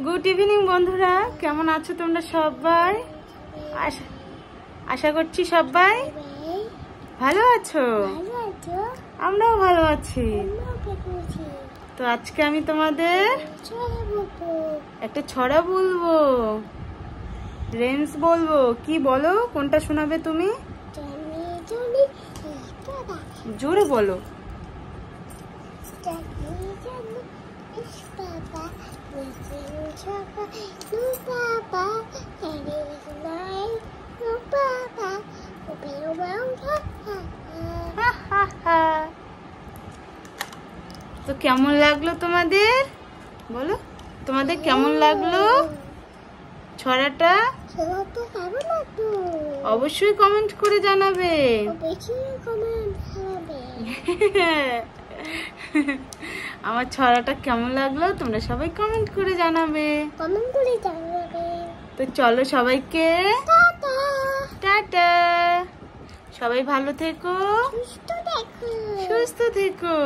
Good evening বন্ধুরা, কেমন আছো তোমরা সবাই? আশা করছি সবাই ভালো আছো। আমরাও ভালো আছি। তো আজকে আমি তোমাদের একটা ছড়া বলবো, রেঞ্জ বলবো। কি বলো, কোনটা শোনাবে তুমি? জোরে বলো। তো কেমন লাগলো তোমাদের? বলো, তোমাদের কেমন লাগলো ছড়াটা? অবশ্যই কমেন্ট করে জানাবে। আমার ছড়াটা কেমন লাগলো তোমরা সবাই কমেন্ট করে জানাবে। তো চলো সবাইকে টাটা। সবাই ভালো থেকো, সুস্থ থেকো।